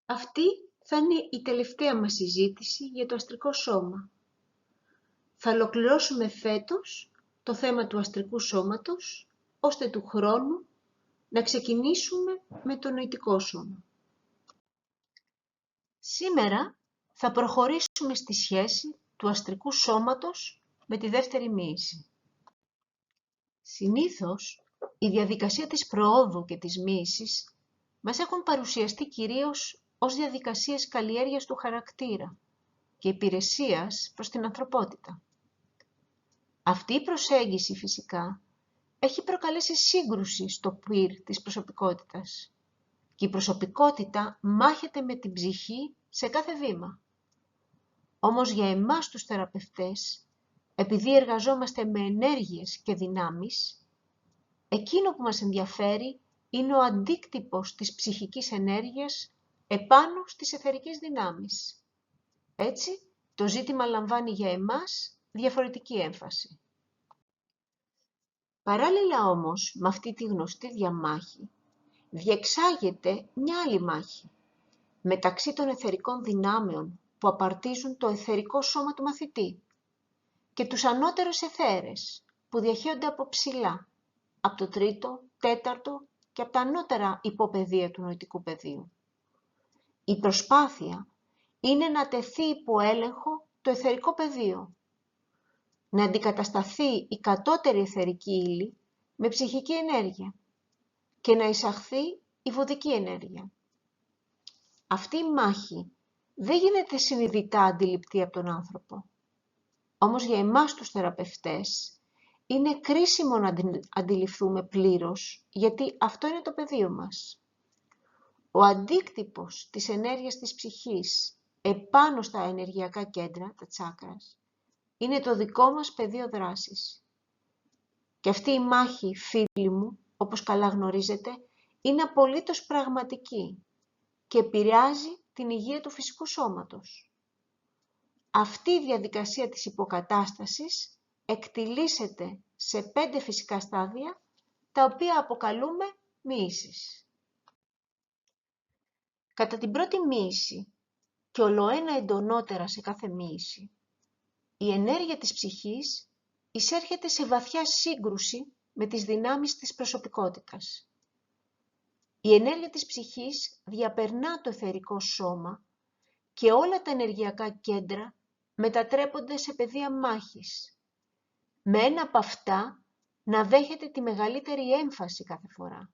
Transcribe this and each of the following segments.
Αυτή θα είναι η τελευταία μας συζήτηση για το αστρικό σώμα. Θα ολοκληρώσουμε φέτος το θέμα του αστρικού σώματος, ώστε του χρόνου να ξεκινήσουμε με το νοητικό σώμα. Σήμερα θα προχωρήσουμε στη σχέση του αστρικού σώματος με τη δεύτερη μοίηση. Συνήθως, η διαδικασία της προόδου και της μοίησης μας έχουν παρουσιαστεί κυρίως ως διαδικασίες καλλιέργειας του χαρακτήρα και υπηρεσίας προς την ανθρωπότητα. Αυτή η προσέγγιση φυσικά έχει προκαλέσει σύγκρουση στο πυρ της προσωπικότητας και η προσωπικότητα μάχεται με την ψυχή σε κάθε βήμα. Όμως για εμάς τους θεραπευτές, επειδή εργαζόμαστε με ενέργειες και δυνάμεις, εκείνο που μας ενδιαφέρει είναι ο αντίκτυπος της ψυχικής ενέργειας επάνω στις αιθερικές δυνάμεις. Έτσι, το ζήτημα λαμβάνει για εμάς διαφορετική έμφαση. Παράλληλα όμως με αυτή τη γνωστή διαμάχη, διεξάγεται μια άλλη μάχη μεταξύ των αιθερικών δυνάμεων που απαρτίζουν το αιθερικό σώμα του μαθητή και τους ανώτερους αιθέρες που διαχέονται από ψηλά, από το τρίτο, τέταρτο και από τα ανώτερα υποπεδία του νοητικού πεδίου. Η προσπάθεια είναι να τεθεί υπό έλεγχο το αιθερικό πεδίο, να αντικατασταθεί η κατώτερη αιθερική ύλη με ψυχική ενέργεια και να εισαχθεί η βοδική ενέργεια. Αυτή η μάχη δεν γίνεται συνειδητά αντιληπτή από τον άνθρωπο. Όμως για εμάς τους θεραπευτές είναι κρίσιμο να αντιληφθούμε πλήρως, γιατί αυτό είναι το πεδίο μας. Ο αντίκτυπος της ενέργειας της ψυχής επάνω στα ενεργειακά κέντρα, τα τσάκρας, είναι το δικό μας πεδίο δράσης. Και αυτή η μάχη, φίλοι μου, όπως καλά γνωρίζετε, είναι απολύτως πραγματική και επηρεάζει την υγεία του φυσικού σώματος. Αυτή η διαδικασία της υποκατάστασης εκτιλήσεται σε 5 φυσικά στάδια, τα οποία αποκαλούμε μοίησεις. Κατά την πρώτη μοίηση και ολοένα εντονότερα σε κάθε μοίηση, η ενέργεια της ψυχής εισέρχεται σε βαθιά σύγκρουση με τις δυνάμεις της προσωπικότητας. Η ενέργεια της ψυχής διαπερνά το αιθερικό σώμα και όλα τα ενεργειακά κέντρα μετατρέπονται σε πεδία μάχης, με ένα από αυτά να δέχεται τη μεγαλύτερη έμφαση κάθε φορά.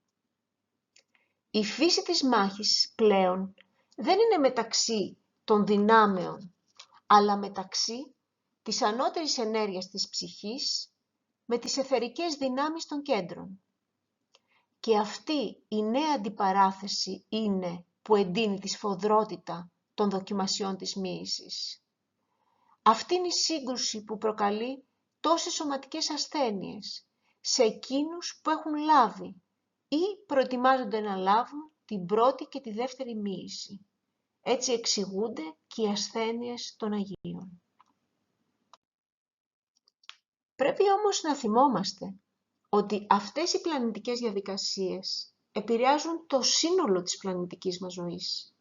Η φύση της μάχης πλέον δεν είναι μεταξύ των δυνάμεων, αλλά μεταξύ της ανώτερης ενέργειας της ψυχής με τις αιθερικές δυνάμεις των κέντρων. Και αυτή η νέα αντιπαράθεση είναι που εντείνει τη σφοδρότητα των δοκιμασιών της μοίησης. Αυτή είναι η σύγκρουση που προκαλεί τόσες σωματικές ασθένειες σε εκείνους που έχουν λάβει ή προετοιμάζονται να λάβουν την πρώτη και τη δεύτερη μοίηση. Έτσι εξηγούνται και οι ασθένειες των Αγίων. Πρέπει όμως να θυμόμαστε ότι αυτές οι πλανητικές διαδικασίες επηρεάζουν το σύνολο της πλανητικής μας ζωής.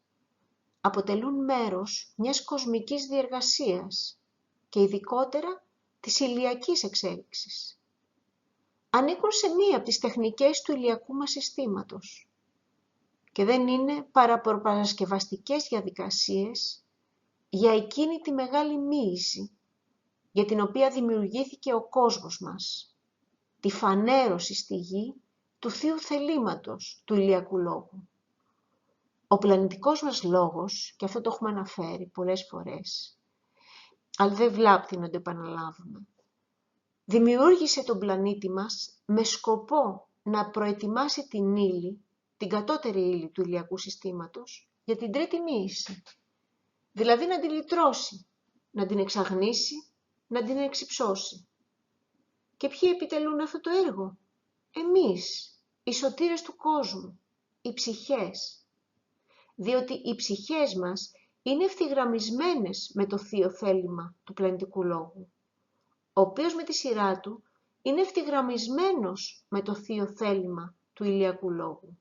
Αποτελούν μέρος μιας κοσμικής διεργασίας και ειδικότερα της ηλιακής εξέλιξης. Ανήκουν σε μία από τις τεχνικές του ηλιακού μας συστήματος και δεν είναι παρά προπαρασκευαστικές διαδικασίες για εκείνη τη μεγάλη μοίηση για την οποία δημιουργήθηκε ο κόσμος μας, τη φανέρωση στη γη του θείου θελήματος του ηλιακού λόγου. Ο πλανητικός μας λόγος, και αυτό το έχουμε αναφέρει πολλές φορές, αλλά δεν βλάπτει να το επαναλάβουμε, δημιούργησε τον πλανήτη μας με σκοπό να προετοιμάσει την ύλη, την κατώτερη ύλη του ηλιακού συστήματος, για την τρίτη μοίηση. Δηλαδή να την λυτρώσει, να την εξαγνίσει, να την εξυψώσει. Και ποιοι επιτελούν αυτό το έργο? Εμείς, οι σωτήρες του κόσμου, οι ψυχές. Διότι οι ψυχές μας είναι ευθυγραμμισμένες με το θείο θέλημα του πλανητικού λόγου, ο οποίος με τη σειρά του είναι ευθυγραμμισμένος με το θείο θέλημα του ηλιακού λόγου.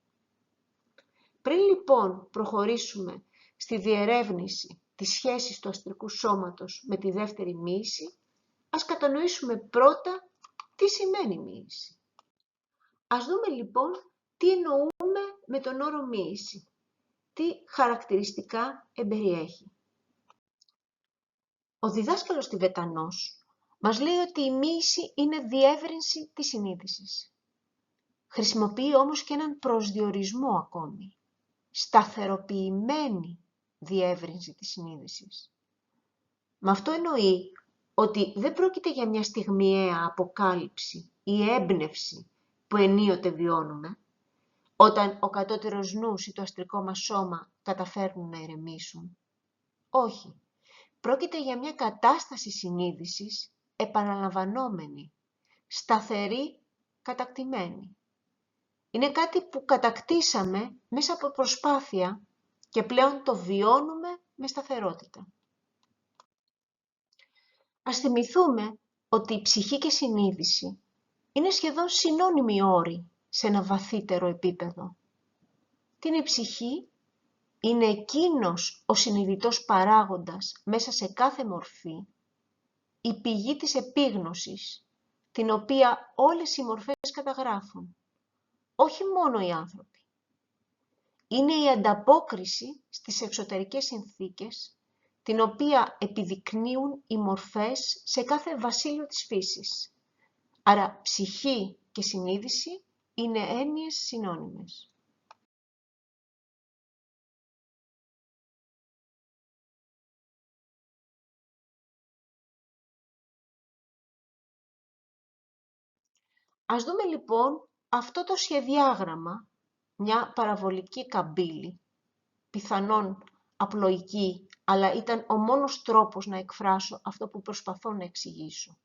Πριν λοιπόν προχωρήσουμε στη διερεύνηση της σχέσης του αστρικού σώματος με τη δεύτερη μοίηση, ας κατανοήσουμε πρώτα τι σημαίνει μοίηση. Ας δούμε λοιπόν τι εννοούμε με τον όρο μοίηση, τι χαρακτηριστικά εμπεριέχει. Ο διδάσκαλος Τιβετανός μας λέει ότι η μοίηση είναι διεύρυνση της συνείδησης. Χρησιμοποιεί όμως και έναν προσδιορισμό ακόμη, σταθεροποιημένη διεύρυνση της συνείδησης. Με αυτό εννοεί ότι δεν πρόκειται για μια στιγμιαία αποκάλυψη ή έμπνευση που ενίοτε βιώνουμε, όταν ο κατώτερος νους ή το αστρικό μας σώμα καταφέρνουν να ηρεμήσουν. Όχι, πρόκειται για μια κατάσταση συνείδησης επαναλαμβανόμενη, σταθερή, κατακτημένη. Είναι κάτι που κατακτήσαμε μέσα από προσπάθεια και πλέον το βιώνουμε με σταθερότητα. Ας θυμηθούμε ότι η ψυχή και συνείδηση είναι σχεδόν συνώνυμοι όροι σε ένα βαθύτερο επίπεδο. Τι είναι η ψυχή? Είναι εκείνος ο συνειδητός παράγοντας μέσα σε κάθε μορφή, η πηγή της επίγνωσης, την οποία όλες οι μορφές καταγράφουν, όχι μόνο οι άνθρωποι. Είναι η ανταπόκριση στις εξωτερικές συνθήκες, την οποία επιδεικνύουν οι μορφές σε κάθε βασίλειο της φύσης. Άρα ψυχή και συνείδηση είναι έννοιες συνώνυμες. Ας δούμε λοιπόν αυτό το σχεδιάγραμμα, μια παραβολική καμπύλη, πιθανόν απλοϊκή, αλλά ήταν ο μόνος τρόπος να εκφράσω αυτό που προσπαθώ να εξηγήσω.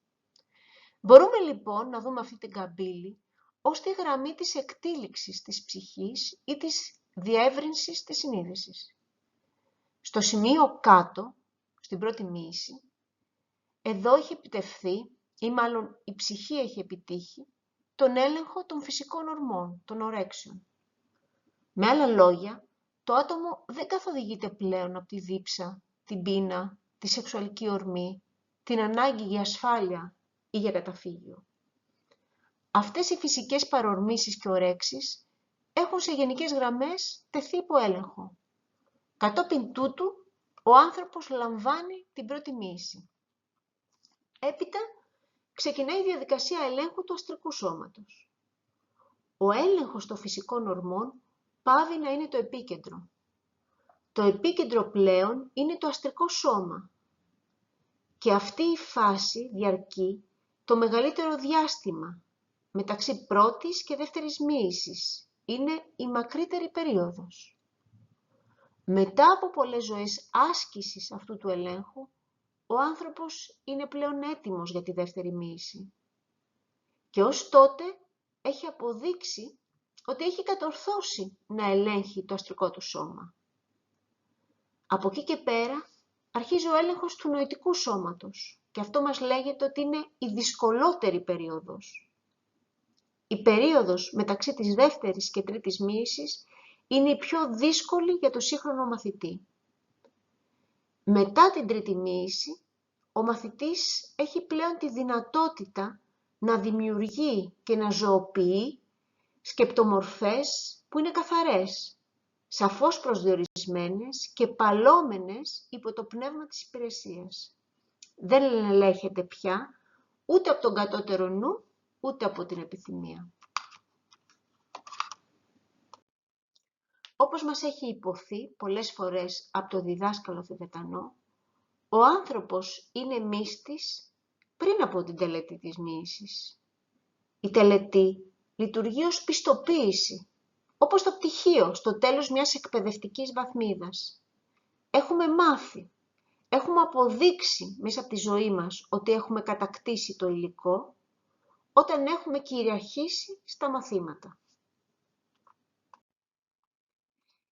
Μπορούμε λοιπόν να δούμε αυτή την καμπύλη ως τη γραμμή της εκτήλιξης της ψυχής ή της διεύρυνσης της συνείδησης. Στο σημείο κάτω, στην πρώτη μοίηση, εδώ έχει επιτευχθεί, ή μάλλον η ψυχή έχει επιτύχει, τον έλεγχο των φυσικών ορμών, των ορέξεων. Με άλλα λόγια, το άτομο δεν καθοδηγείται πλέον από τη δίψα, την πείνα, τη σεξουαλική ορμή, την ανάγκη για ασφάλεια ή για καταφύγιο. Αυτές οι φυσικές παρορμήσεις και ορέξεις έχουν σε γενικές γραμμές τεθεί υπό έλεγχο. Κατόπιν τούτου, ο άνθρωπος λαμβάνει την πρώτη μοίηση. Έπειτα, ξεκινάει η διαδικασία ελέγχου του αστρικού σώματος. Ο έλεγχος των φυσικών ορμών πάβει να είναι το επίκεντρο. Το επίκεντρο πλέον είναι το αστρικό σώμα. Και αυτή η φάση διαρκεί το μεγαλύτερο διάστημα μεταξύ πρώτης και δεύτερης μοίησης. Είναι η μακρύτερη περίοδος. Μετά από πολλές ζωές άσκησης αυτού του ελέγχου, ο άνθρωπος είναι πλέον έτοιμος για τη δεύτερη μοίηση. Και ως τότε έχει αποδείξει ότι έχει κατορθώσει να ελέγχει το αστρικό του σώμα. Από εκεί και πέρα αρχίζει ο έλεγχος του νοητικού σώματος και αυτό μας λέγεται ότι είναι η δυσκολότερη περίοδος. Η περίοδος μεταξύ της δεύτερης και τρίτης μοίησης είναι η πιο δύσκολη για το σύγχρονο μαθητή. Μετά την τρίτη μοίηση, ο μαθητής έχει πλέον τη δυνατότητα να δημιουργεί και να ζωοποιεί σκεπτομορφές που είναι καθαρές, σαφώς προσδιορισμένες και παλόμενες υπό το πνεύμα της υπηρεσίας. Δεν ελέγχεται πια ούτε από τον κατώτερο νου, ούτε από την επιθυμία. Όπως μας έχει υποθεί πολλές φορές από το διδάσκαλο Τιβετανό, ο άνθρωπος είναι μύστης πριν από την τελετή της μοίησης. Η τελετή λειτουργεί ως πιστοποίηση, όπως το πτυχίο στο τέλος μιας εκπαιδευτικής βαθμίδας. Έχουμε μάθει, έχουμε αποδείξει μέσα από τη ζωή μας ότι έχουμε κατακτήσει το υλικό, όταν έχουμε κυριαρχήσει στα μαθήματα.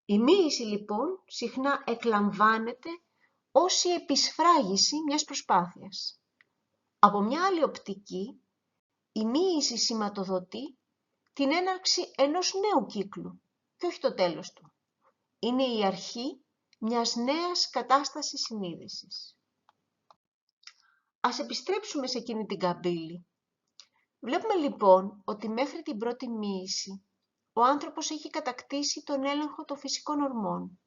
Η μοίηση λοιπόν συχνά εκλαμβάνεται ως η επισφράγιση μιας προσπάθειας. Από μια άλλη οπτική, η μοίηση σηματοδοτεί την έναρξη ενός νέου κύκλου και όχι το τέλος του. Είναι η αρχή μιας νέας κατάστασης συνείδησης. Ας επιστρέψουμε σε εκείνη την καμπύλη. Βλέπουμε λοιπόν ότι μέχρι την πρώτη μοίηση ο άνθρωπος έχει κατακτήσει τον έλεγχο των φυσικών ορμών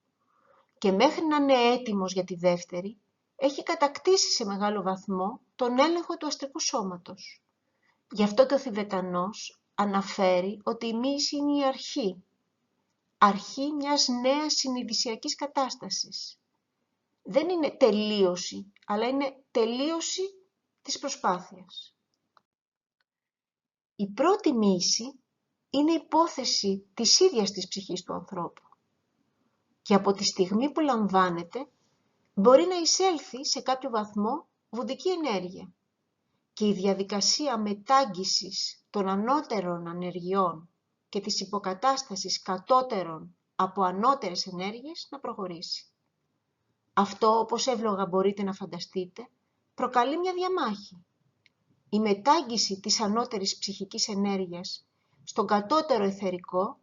και μέχρι να είναι έτοιμος για τη δεύτερη, έχει κατακτήσει σε μεγάλο βαθμό τον έλεγχο του αστρικού σώματος. Γι' αυτό και ο Θιβετανός αναφέρει ότι η μοίηση είναι η αρχή μιας νέας συνειδησιακής κατάστασης. Δεν είναι τελείωση, αλλά είναι τελείωση της προσπάθειας. Η πρώτη μοίηση είναι υπόθεση της ίδιας της ψυχής του ανθρώπου και από τη στιγμή που λαμβάνεται μπορεί να εισέλθει σε κάποιο βαθμό βουδική ενέργεια και η διαδικασία μετάγγισης των ανώτερων ανεργειών και της υποκατάστασης κατώτερων από ανώτερες ενέργειες να προχωρήσει. Αυτό, όπως εύλογα μπορείτε να φανταστείτε, προκαλεί μια διαμάχη. Η μετάγγιση της ανώτερης ψυχικής ενέργειας στον κατώτερο αιθερικό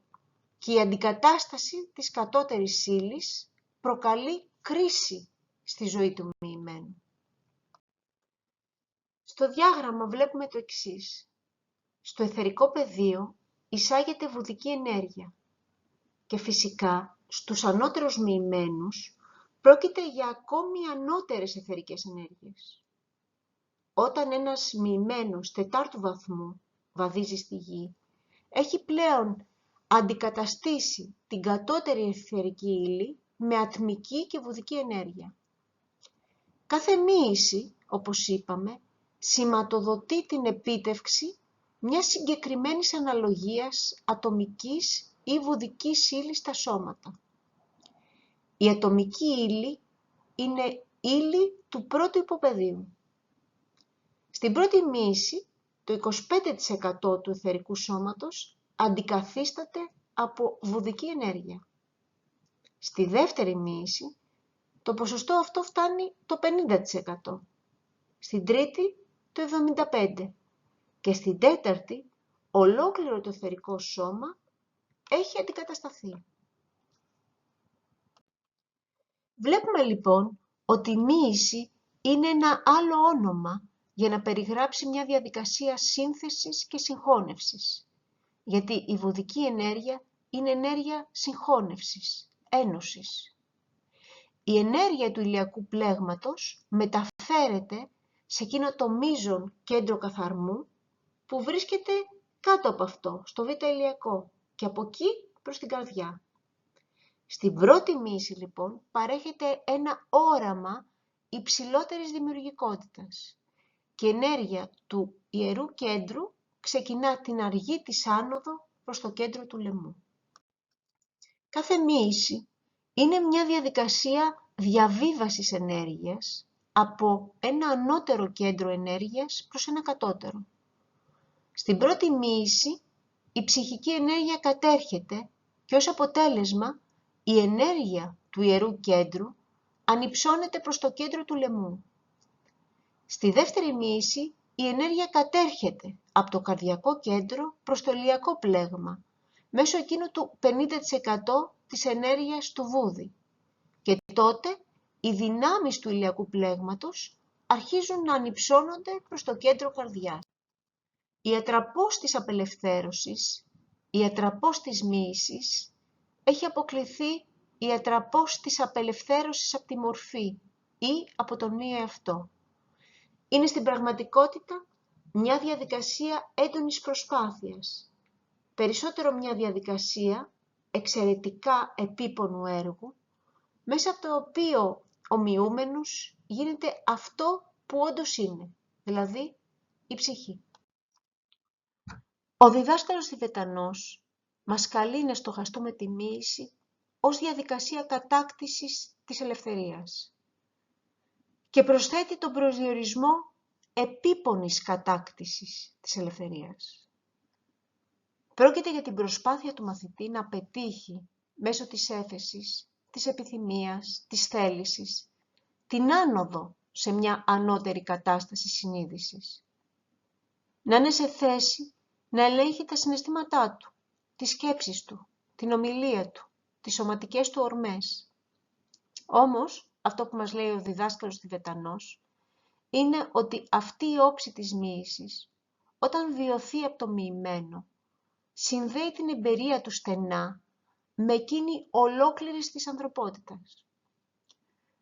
και η αντικατάσταση της κατώτερης ύλης προκαλεί κρίση στη ζωή του μοιημένου. Στο διάγραμμα βλέπουμε το εξής. Στο αιθερικό πεδίο εισάγεται βουδική ενέργεια και φυσικά στους ανώτερους μοιημένους πρόκειται για ακόμη ανώτερες αιθερικές ενέργειες. Όταν ένας μοιημένος τετάρτου βαθμού βαδίζει στη γη, έχει πλέον αντικαταστήσει την κατώτερη αιθερική ύλη με ατμική και βουδική ενέργεια. Κάθε μοίηση, όπως είπαμε, σηματοδοτεί την επίτευξη μιας συγκεκριμένης αναλογίας ατομικής ή βουδικής ύλης στα σώματα. Η ατομική ύλη είναι ύλη του πρώτου υποπεδίου. Στην πρώτη μοίηση, το 25% του αιθερικού σώματος αντικαθίσταται από βουδική ενέργεια. Στη δεύτερη μοίηση, το ποσοστό αυτό φτάνει το 50%. Στην τρίτη, το 75%. Και στην τέταρτη, ολόκληρο το αιθερικό σώμα έχει αντικατασταθεί. Βλέπουμε λοιπόν ότι η μοίηση είναι ένα άλλο όνομα για να περιγράψει μια διαδικασία σύνθεσης και συγχώνευσης. Γιατί η βουδική ενέργεια είναι ενέργεια συγχώνευσης, ένωσης. Η ενέργεια του ηλιακού πλέγματος μεταφέρεται σε εκείνο το μείζον κέντρο καθαρμού που βρίσκεται κάτω από αυτό, στο β' ηλιακό και από εκεί προς την καρδιά. Στην πρώτη μοίηση λοιπόν παρέχεται ένα όραμα υψηλότερης δημιουργικότητας και η ενέργεια του ιερού κέντρου ξεκινά την αργή της άνοδο προς το κέντρο του λαιμού. Κάθε μοίηση είναι μια διαδικασία διαβίβασης ενέργειας από ένα ανώτερο κέντρο ενέργειας προς ένα κατώτερο. Στην πρώτη μοίηση η ψυχική ενέργεια κατέρχεται και ως αποτέλεσμα η ενέργεια του ιερού κέντρου ανυψώνεται προς το κέντρο του λαιμού. Στη δεύτερη μοίηση η ενέργεια κατέρχεται από το καρδιακό κέντρο προς το ηλιακό πλέγμα μέσω εκείνου του 50% της ενέργειας του βούδι και τότε οι δυνάμεις του ηλιακού πλέγματος αρχίζουν να ανυψώνονται προς το κέντρο καρδιάς. Η ατραπός της απελευθέρωσης, η ατραπός της μοίησης έχει αποκλειθεί η ατραπός της απελευθέρωσης από τη μορφή ή από τον μη εαυτό. Είναι στην πραγματικότητα μια διαδικασία έντονης προσπάθειας, περισσότερο μια διαδικασία εξαιρετικά επίπονου έργου, μέσα από το οποίο ο μοιούμενος γίνεται αυτό που όντως είναι, δηλαδή η ψυχή. Ο διδάσκαλος Θιβετανός μας καλεί να στοχαστούμε τη μοίηση ως διαδικασία κατάκτησης της ελευθερίας και προσθέτει τον προσδιορισμό επίπονης κατάκτησης της ελευθερίας. Πρόκειται για την προσπάθεια του μαθητή να πετύχει μέσω της έφεσης, της επιθυμίας, της θέλησης, την άνοδο σε μια ανώτερη κατάσταση συνείδησης. Να είναι σε θέση να ελέγχει τα συναισθήματά του, τις σκέψεις του, την ομιλία του, τις σωματικές του ορμές. Όμως, αυτό που μας λέει ο διδάσκαλος Τιβετανός, είναι ότι αυτή η όψη της μοίησης, όταν βιωθεί από το μοιημένο, συνδέει την εμπειρία του στενά με εκείνη ολόκληρης της ανθρωπότητας.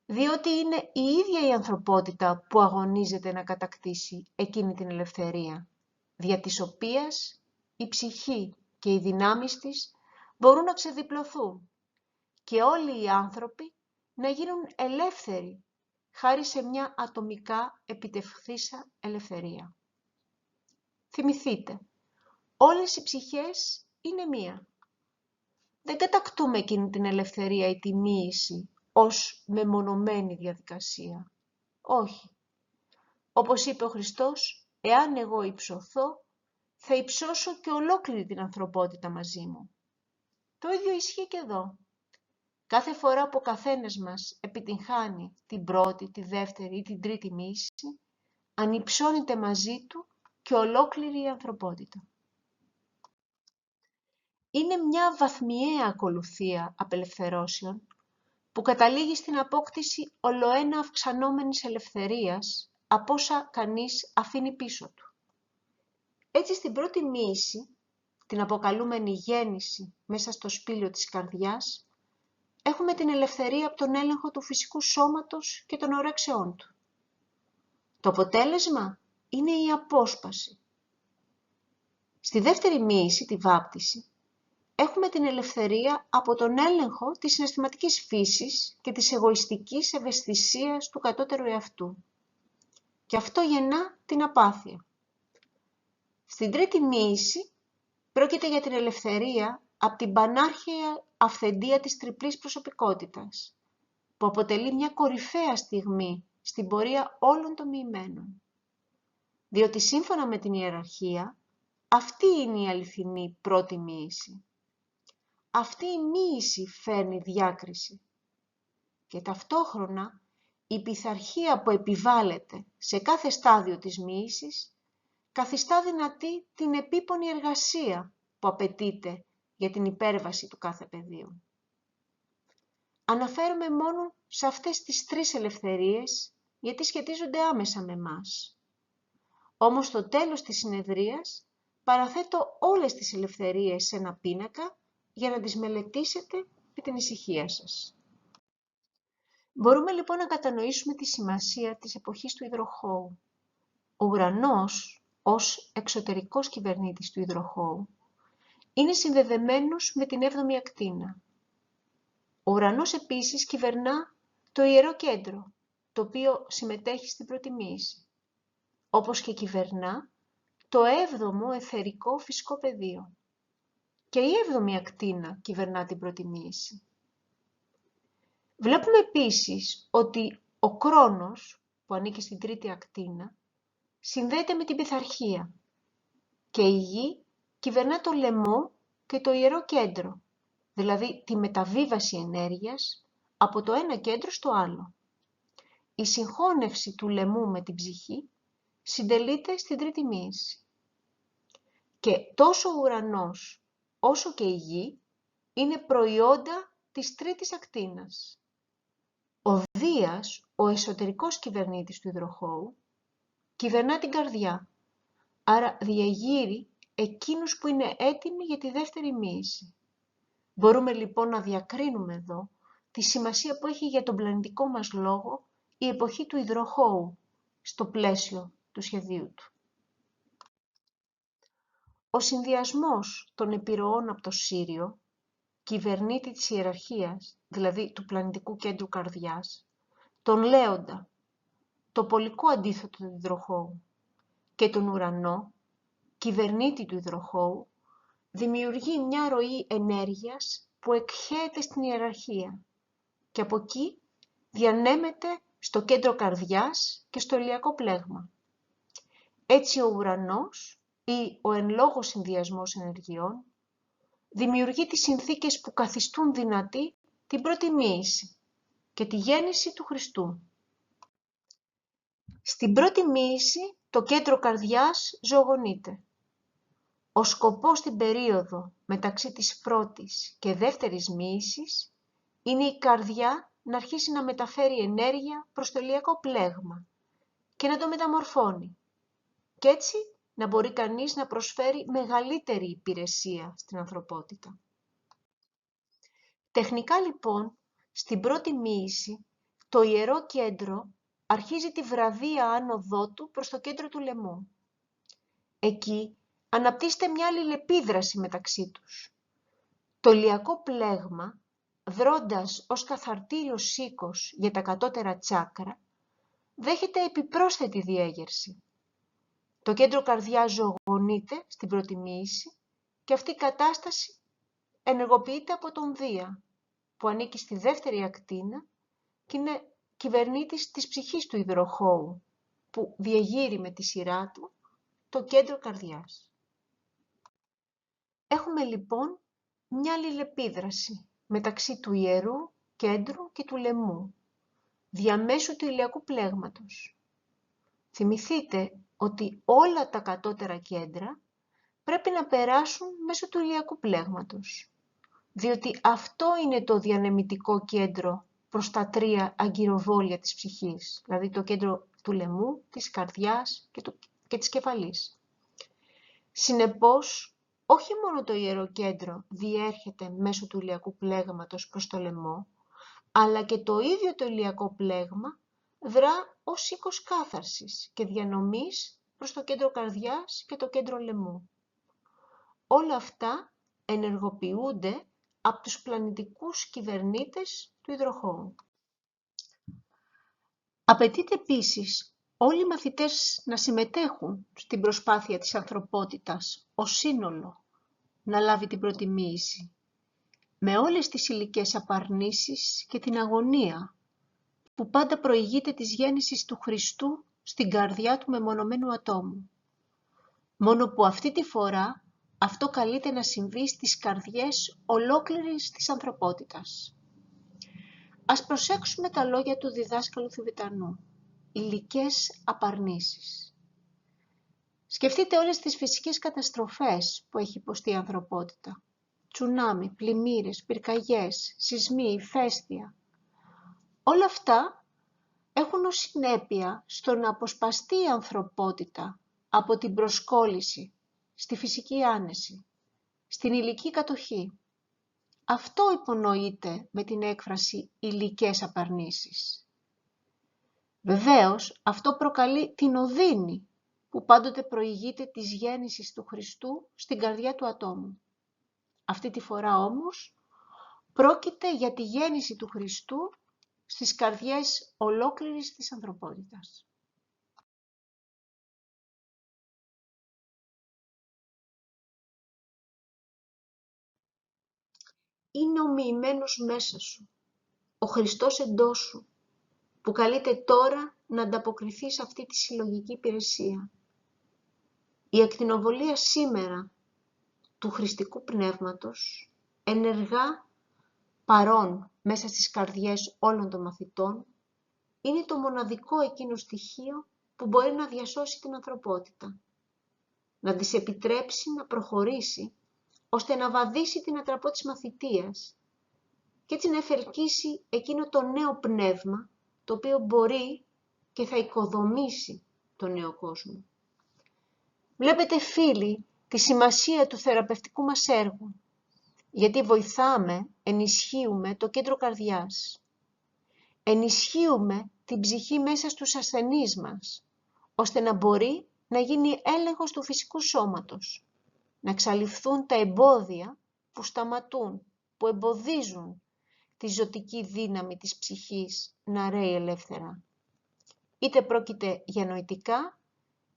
Διότι είναι η ίδια η ανθρωπότητα που αγωνίζεται να κατακτήσει εκείνη την ελευθερία, δια της οποίας η ψυχή και οι δυνάμεις της μπορούν να ξεδιπλωθούν και όλοι οι άνθρωποι να γίνουν ελεύθεροι χάρη σε μια ατομικά επιτευχθήσα ελευθερία. Θυμηθείτε, όλες οι ψυχές είναι μία. Δεν κατακτούμε εκείνη την ελευθερία ή τη μοίηση ως μεμονωμένη διαδικασία. Όχι. Όπως είπε ο Χριστός, εάν εγώ υψωθώ, θα υψώσω και ολόκληρη την ανθρωπότητα μαζί μου. Το ίδιο ισχύει και εδώ. Κάθε φορά που ο καθένας μας επιτυγχάνει την πρώτη, τη δεύτερη ή την τρίτη μοίηση, ανυψώνεται μαζί του και ολόκληρη η ανθρωπότητα. Είναι μια βαθμιαία ακολουθία απελευθερώσεων που καταλήγει στην απόκτηση ολοένα αυξανόμενης ελευθερίας από όσα κανείς αφήνει πίσω του. Έτσι στην πρώτη μοίηση, την αποκαλούμενη γέννηση μέσα στο σπήλαιο της καρδιάς, έχουμε την ελευθερία από τον έλεγχο του φυσικού σώματος και των ορέξεών του. Το αποτέλεσμα είναι η απόσπαση. Στη δεύτερη μοίηση, τη βάπτιση, έχουμε την ελευθερία από τον έλεγχο της συναισθηματικής φύσης και της εγωιστικής ευαισθησίας του κατώτερου εαυτού. Και αυτό γεννά την απάθεια. Στην τρίτη μοίηση πρόκειται για την ελευθερία από την πανάρχαια αυθεντία της τριπλής προσωπικότητας, που αποτελεί μια κορυφαία στιγμή στην πορεία όλων των μοιημένων. Διότι σύμφωνα με την ιεραρχία, αυτή είναι η αληθινή πρώτη μοίηση. Αυτή η μοίηση φέρνει διάκριση και ταυτόχρονα η πειθαρχία που επιβάλλεται σε κάθε στάδιο της μοίησης καθιστά δυνατή την επίπονη εργασία που απαιτείται για την υπέρβαση του κάθε πεδίου. Αναφέρομαι μόνο σε αυτές τις τρεις ελευθερίες γιατί σχετίζονται άμεσα με μας. Όμως στο τέλος της συνεδρίας παραθέτω όλες τις ελευθερίες σε ένα πίνακα για να τις μελετήσετε με την ησυχία σας. Μπορούμε λοιπόν να κατανοήσουμε τη σημασία της εποχής του υδροχόου. Ο ουρανός, ως εξωτερικός κυβερνήτης του υδροχόου, είναι συνδεδεμένος με την 7η ακτίνα. Ο ουρανός επίσης κυβερνά το ιερό κέντρο, το οποίο συμμετέχει στην πρώτη μοίηση, όπως και κυβερνά το 7ο αιθερικό φυσικό πεδίο. Και η 7η ακτίνα κυβερνά την πρώτη μοίηση. Βλέπουμε επίσης ότι ο Κρόνος, που ανήκει στην τρίτη ακτίνα, συνδέεται με την πειθαρχία και η γη κυβερνά το λαιμό και το ιερό κέντρο, δηλαδή τη μεταβίβαση ενέργειας από το ένα κέντρο στο άλλο. Η συγχώνευση του λαιμού με την ψυχή συντελείται στην τρίτη μοίηση. Και τόσο ο ουρανός όσο και η γη είναι προϊόντα της τρίτης ακτίνας. Ο Δίας, ο εσωτερικός κυβερνήτης του υδροχόου, κυβερνά την καρδιά, άρα διεγείρει εκείνους που είναι έτοιμοι για τη δεύτερη μοίηση. Μπορούμε λοιπόν να διακρίνουμε εδώ τη σημασία που έχει για τον πλανητικό μας λόγο η εποχή του υδροχόου στο πλαίσιο του σχεδίου του. Ο συνδυασμός των επιρροών από το Σύριο, κυβερνήτη της ιεραρχίας, δηλαδή του πλανητικού κέντρου καρδιάς, τον Λέοντα, το πολικό αντίθετο του υδροχόου, και τον Ουρανό, κυβερνήτη του υδροχόου, δημιουργεί μια ροή ενέργειας που εκχέεται στην ιεραρχία και από εκεί διανέμεται στο κέντρο καρδιάς και στο ηλιακό πλέγμα. Έτσι ο ουρανός ή ο εν λόγω συνδυασμός ενεργειών δημιουργεί τις συνθήκες που καθιστούν δυνατή την πρώτη μοίηση και τη γέννηση του Χριστού. Στην πρώτη μοίηση το κέντρο καρδιάς ζωογονείται. Ο σκοπός στην περίοδο μεταξύ της πρώτης και δεύτερης μοίησης είναι η καρδιά να αρχίσει να μεταφέρει ενέργεια προς το ηλιακό πλέγμα και να το μεταμορφώνει. Και έτσι να μπορεί κανείς να προσφέρει μεγαλύτερη υπηρεσία στην ανθρωπότητα. Τεχνικά λοιπόν, στην πρώτη μοίηση, το ιερό κέντρο αρχίζει τη βραδία άνοδό του προς το κέντρο του λαιμού. Εκεί αναπτύσσεται μια αλληλεπίδραση μεταξύ τους. Το ηλιακό πλέγμα, δρώντας ως καθαρτήριο σήκος για τα κατώτερα τσάκρα, δέχεται επιπρόσθετη διέγερση. Το κέντρο καρδιάς ζωογονείται στην πρώτη μοίηση και αυτή η κατάσταση ενεργοποιείται από τον Δία, που ανήκει στη δεύτερη ακτίνα και είναι κυβερνήτης της ψυχής του υδροχόου, που διεγείρει με τη σειρά του το κέντρο καρδιάς. Έχουμε λοιπόν μια αλληλεπίδραση μεταξύ του ιερού κέντρου και του λαιμού, διαμέσου του ηλιακού πλέγματος. Θυμηθείτε ότι όλα τα κατώτερα κέντρα πρέπει να περάσουν μέσω του ηλιακού πλέγματος, διότι αυτό είναι το διανεμητικό κέντρο προς τα τρία αγκυροβόλια της ψυχής, δηλαδή το κέντρο του λαιμού, της καρδιάς και της κεφαλής. Συνεπώς, όχι μόνο το ιερό κέντρο διέρχεται μέσω του ηλιακού πλέγματος προς το λαιμό, αλλά και το ίδιο το ηλιακό πλέγμα δρά ως οίκος κάθαρσης και διανομής προς το κέντρο καρδιάς και το κέντρο λαιμού. Όλα αυτά ενεργοποιούνται από τους πλανητικούς κυβερνήτες του υδροχόου. Απαιτείται επίσης όλοι οι μαθητές να συμμετέχουν στην προσπάθεια της ανθρωπότητας ως σύνολο να λάβει την πρώτη μοίηση, με όλες τις υλικές απαρνήσεις και την αγωνία που πάντα προηγείται της γέννησης του Χριστού στην καρδιά του μεμονωμένου ατόμου. Μόνο που αυτή τη φορά αυτό καλείται να συμβεί στις καρδιές ολόκληρης της ανθρωπότητας. Ας προσέξουμε τα λόγια του διδάσκαλου Θηβητανού. Υλικές απαρνήσεις. Σκεφτείτε όλες τις φυσικές καταστροφές που έχει υποστεί η ανθρωπότητα. Τσουνάμι, πλημμύρες, πυρκαγιές, σεισμοί, ηφαίστεια. Όλα αυτά έχουν ως συνέπεια στο να αποσπαστεί η ανθρωπότητα από την προσκόλληση, στη φυσική άνεση, στην υλική κατοχή. Αυτό υπονοείται με την έκφραση υλικές απαρνήσεις. Βεβαίως, αυτό προκαλεί την οδύνη που πάντοτε προηγείται της γέννησης του Χριστού στην καρδιά του ατόμου. Αυτή τη φορά όμως πρόκειται για τη γέννηση του Χριστού στις καρδιές ολόκληρης της ανθρωπότητας. Είναι ο μοιημένος μέσα σου, ο Χριστός εντός σου, που καλείται τώρα να ανταποκριθεί σε αυτή τη συλλογική υπηρεσία. Η ακτινοβολία σήμερα του χριστικού πνεύματος, ενεργά παρόν μέσα στις καρδιές όλων των μαθητών, είναι το μοναδικό εκείνο στοιχείο που μπορεί να διασώσει την ανθρωπότητα, να της επιτρέψει να προχωρήσει, ώστε να βαδίσει την ατραπό της μαθητείας και έτσι να εφελκύσει εκείνο το νέο πνεύμα, το οποίο μπορεί και θα οικοδομήσει τον νέο κόσμο. Βλέπετε φίλοι τη σημασία του θεραπευτικού μας έργου, γιατί βοηθάμε, ενισχύουμε το κέντρο καρδιάς. Ενισχύουμε την ψυχή μέσα στους ασθενείς μας, ώστε να μπορεί να γίνει έλεγχος του φυσικού σώματος, να εξαλειφθούν τα εμπόδια που σταματούν, που εμποδίζουν τη ζωτική δύναμη της ψυχής να ρέει ελεύθερα. Είτε πρόκειται για νοητικά,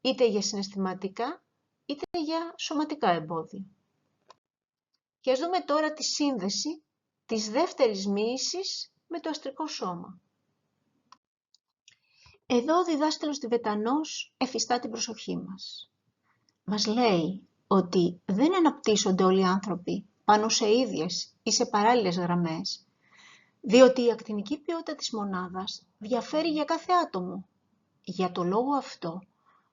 είτε για συναισθηματικά, είτε για σωματικά εμπόδια. Και ας δούμε τώρα τη σύνδεση της δεύτερης μοίησης με το αστρικό σώμα. Εδώ ο διδάσκαλος Τιβετανός εφιστά την προσοχή μας. Μας λέει ότι δεν αναπτύσσονται όλοι οι άνθρωποι πάνω σε ίδιες ή σε παράλληλες γραμμές, διότι η ακτινική ποιότητα της μονάδας διαφέρει για κάθε άτομο. Για το λόγο αυτό,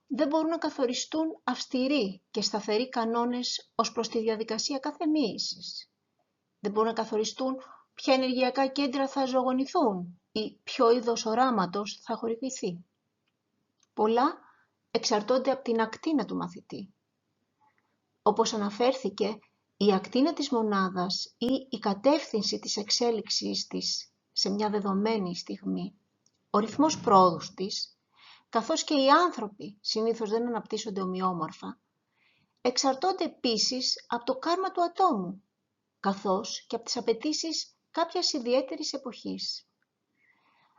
δεν μπορούν να καθοριστούν αυστηροί και σταθεροί κανόνες ως προς τη διαδικασία κάθε μοίησης. Δεν μπορούν να καθοριστούν ποια ενεργειακά κέντρα θα ζωογονηθούν ή ποιο είδος οράματος θα χορηγηθεί. Πολλά εξαρτώνται από την ακτίνα του μαθητή. Όπως αναφέρθηκε, η ακτίνα της μονάδας ή η κατεύθυνση της εξέλιξης της σε μια δεδομένη στιγμή, ο ρυθμός πρόοδους της, καθώς και οι άνθρωποι συνήθως δεν αναπτύσσονται ομοιόμορφα, εξαρτώνται επίσης από το κάρμα του ατόμου, καθώς και από τις απαιτήσεις κάποιας ιδιαίτερης εποχής.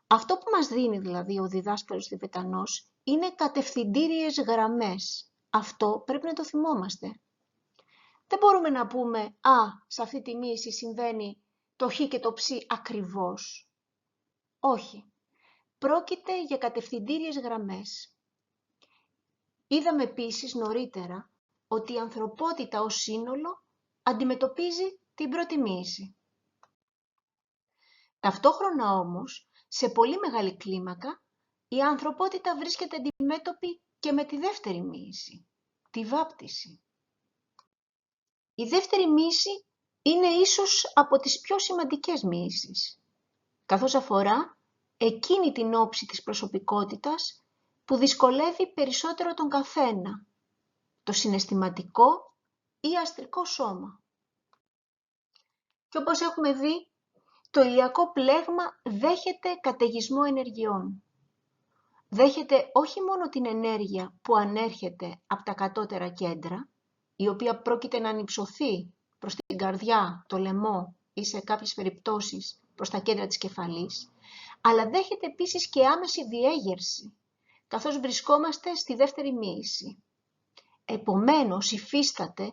Αυτό που μας δίνει δηλαδή ο διδάσκαλος Τιβετανός είναι κατευθυντήριες γραμμές. Αυτό πρέπει να το θυμόμαστε. Δεν μπορούμε να πούμε «Α, σε αυτή τη μοίηση συμβαίνει το χ και το ψ ακριβώς». Όχι. Πρόκειται για κατευθυντήριες γραμμές. Είδαμε επίσης νωρίτερα ότι η ανθρωπότητα ως σύνολο αντιμετωπίζει την πρώτη μοίηση. Ταυτόχρονα όμως, σε πολύ μεγάλη κλίμακα, η ανθρωπότητα βρίσκεται αντιμέτωπη και με τη δεύτερη μοίηση, τη βάπτιση. Η δεύτερη μοίηση είναι ίσως από τις πιο σημαντικές μοίησεις, καθώς αφορά εκείνη την όψη της προσωπικότητας που δυσκολεύει περισσότερο τον καθένα, το συναισθηματικό ή αστρικό σώμα. Και όπως έχουμε δει, το ηλιακό πλέγμα δέχεται καταιγισμό ενεργειών. Δέχεται όχι μόνο την ενέργεια που ανέρχεται από τα κατώτερα κέντρα, η οποία πρόκειται να ανυψωθεί προς την καρδιά, το λαιμό ή σε κάποιες περιπτώσεις προς τα κέντρα της κεφαλής, αλλά δέχεται επίσης και άμεση διέγερση, καθώς βρισκόμαστε στη δεύτερη μοίηση. Επομένως, υφίσταται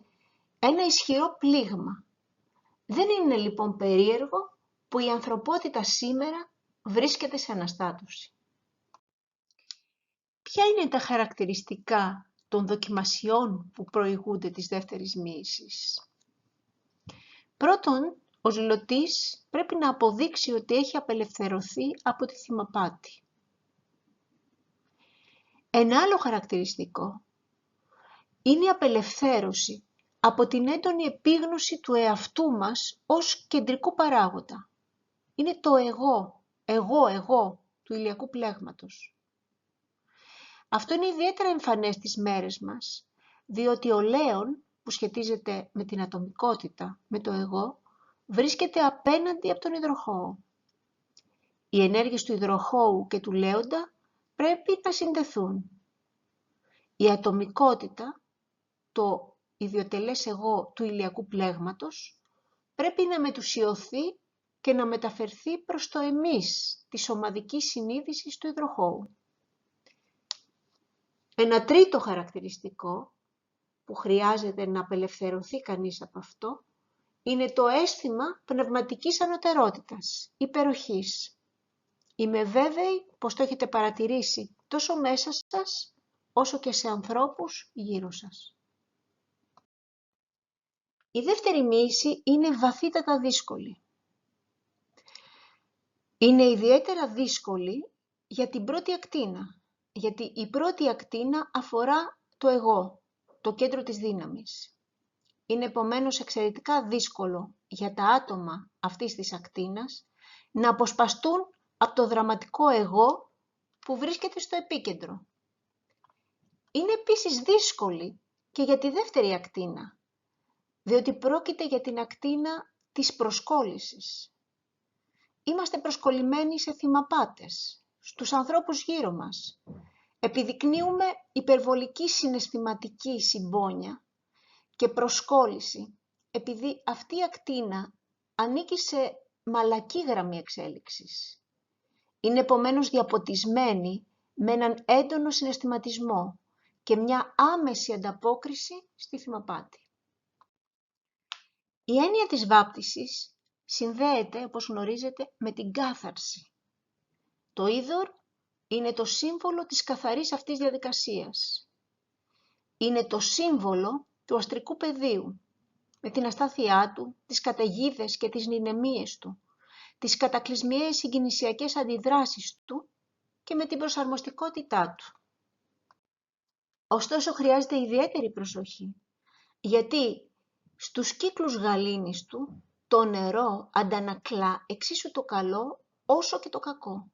ένα ισχυρό πλήγμα. Δεν είναι λοιπόν περίεργο που η ανθρωπότητα σήμερα βρίσκεται σε αναστάτωση. Ποια είναι τα χαρακτηριστικά των δοκιμασιών που προηγούνται της δεύτερης μοίησης? Πρώτον, ο ζηλωτής πρέπει να αποδείξει ότι έχει απελευθερωθεί από τη θυμαπάτη. Ένα άλλο χαρακτηριστικό είναι η απελευθέρωση από την έντονη επίγνωση του εαυτού μας ως κεντρικού παράγοντα. Είναι το εγώ του ηλιακού πλέγματος. Αυτό είναι ιδιαίτερα εμφανές στις μέρες μας, διότι ο λέον που σχετίζεται με την ατομικότητα, με το εγώ, βρίσκεται απέναντι από τον υδροχόο. Οι ενέργειες του υδροχόου και του λέοντα πρέπει να συνδεθούν. Η ατομικότητα, το ιδιωτελές εγώ του ηλιακού πλέγματος, πρέπει να μετουσιωθεί και να μεταφερθεί προς το εμείς της ομαδικής συνείδησης του υδροχόου. Ένα τρίτο χαρακτηριστικό που χρειάζεται να απελευθερωθεί κανείς από αυτό είναι το αίσθημα πνευματικής ανωτερότητας, υπεροχής. Είμαι βέβαιη πως το έχετε παρατηρήσει τόσο μέσα σας όσο και σε ανθρώπους γύρω σας. Η δεύτερη μοίηση είναι βαθύτατα δύσκολη. Είναι ιδιαίτερα δύσκολη για την πρώτη ακτίνα, γιατί η πρώτη ακτίνα αφορά το εγώ, το κέντρο της δύναμης. Είναι επομένως εξαιρετικά δύσκολο για τα άτομα αυτής της ακτίνας να αποσπαστούν από το δραματικό εγώ που βρίσκεται στο επίκεντρο. Είναι επίσης δύσκολη και για τη δεύτερη ακτίνα, διότι πρόκειται για την ακτίνα της προσκόλλησης. Είμαστε προσκολλημένοι σε θυμαπάτες, στους ανθρώπους γύρω μας. Επιδεικνύουμε υπερβολική συναισθηματική συμπόνια και προσκόλληση, επειδή αυτή η ακτίνα ανήκει σε μαλακή γραμμή εξέλιξης. Είναι επομένως διαποτισμένη με έναν έντονο συναισθηματισμό και μια άμεση ανταπόκριση στη θυμαπάτη. Η έννοια της βάπτισης συνδέεται, όπως γνωρίζετε, με την κάθαρση. Το είδωρ είναι το σύμβολο της καθαρής αυτής διαδικασίας. Είναι το σύμβολο του αστρικού πεδίου, με την αστάθειά του, τις καταιγίδες και τις νηνεμίες του, τις κατακλυσμιαίες συγκινησιακές αντιδράσεις του και με την προσαρμοστικότητά του. Ωστόσο, χρειάζεται ιδιαίτερη προσοχή, γιατί στους κύκλους γαλήνης του Το νερό αντανακλά εξίσου το καλό όσο και το κακό.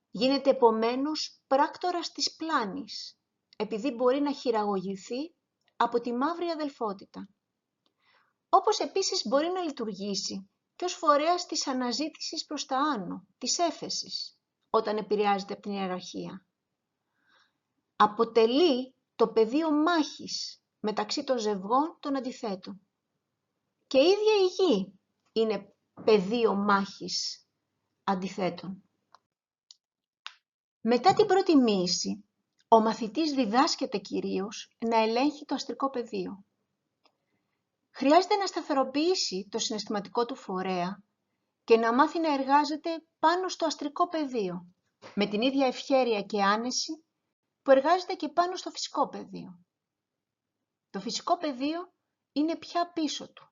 Γίνεται επομένως πράκτορας της πλάνης, επειδή μπορεί να χειραγωγηθεί από τη μαύρη αδελφότητα. Όπως επίσης μπορεί να λειτουργήσει και ως φορέας της αναζήτησης προς τα άνω, της έφεσης, όταν επηρεάζεται από την ιεραρχία. Αποτελεί το πεδίο μάχης μεταξύ των ζευγών των αντιθέτων. Και η ίδια η γη είναι πεδίο μάχης αντιθέτων. Μετά την πρώτη μοίηση, ο μαθητής διδάσκεται κυρίως να ελέγχει το αστρικό πεδίο. Χρειάζεται να σταθεροποιήσει το συναισθηματικό του φορέα και να μάθει να εργάζεται πάνω στο αστρικό πεδίο, με την ίδια ευχέρεια και άνεση που εργάζεται και πάνω στο φυσικό πεδίο. Το φυσικό πεδίο είναι πια πίσω του.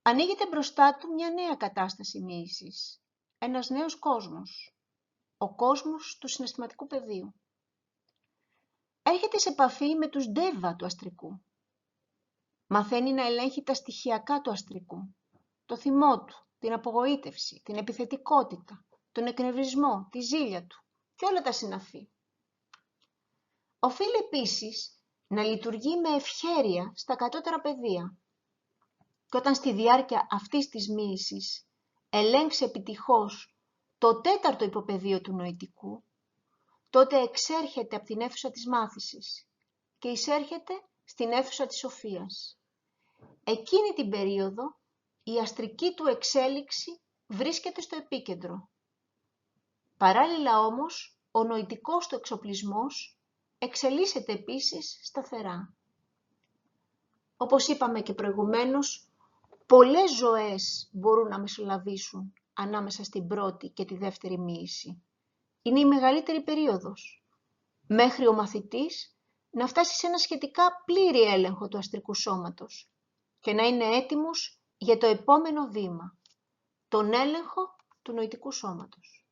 Ανοίγεται μπροστά του μια νέα κατάσταση μοίησης, ένας νέος κόσμος, ο κόσμος του συναισθηματικού πεδίου. Έρχεται σε επαφή με τους ντέβα του αστρικού. Μαθαίνει να ελέγχει τα στοιχειακά του αστρικού, το θυμό του, την απογοήτευση, την επιθετικότητα, τον εκνευρισμό, τη ζήλια του και όλα τα συναφή. Οφείλει επίσης να λειτουργεί με ευχέρεια στα κατώτερα πεδία. Και όταν στη διάρκεια αυτής της μοίησης ελέγξει επιτυχώς το τέταρτο υποπεδίο του νοητικού, τότε εξέρχεται από την αίθουσα της μάθησης και εισέρχεται στην αίθουσα της σοφίας. Εκείνη την περίοδο η αστρική του εξέλιξη βρίσκεται στο επίκεντρο. Παράλληλα όμως, ο νοητικός του εξοπλισμός εξελίσσεται επίσης σταθερά. Όπως είπαμε και προηγουμένως, πολλές ζωές μπορούν να μεσολαβήσουν ανάμεσα στην πρώτη και τη δεύτερη μοίηση. Είναι η μεγαλύτερη περίοδος, μέχρι ο μαθητής να φτάσει σε ένα σχετικά πλήρη έλεγχο του αστρικού σώματος και να είναι έτοιμος για το επόμενο βήμα, τον έλεγχο του νοητικού σώματος.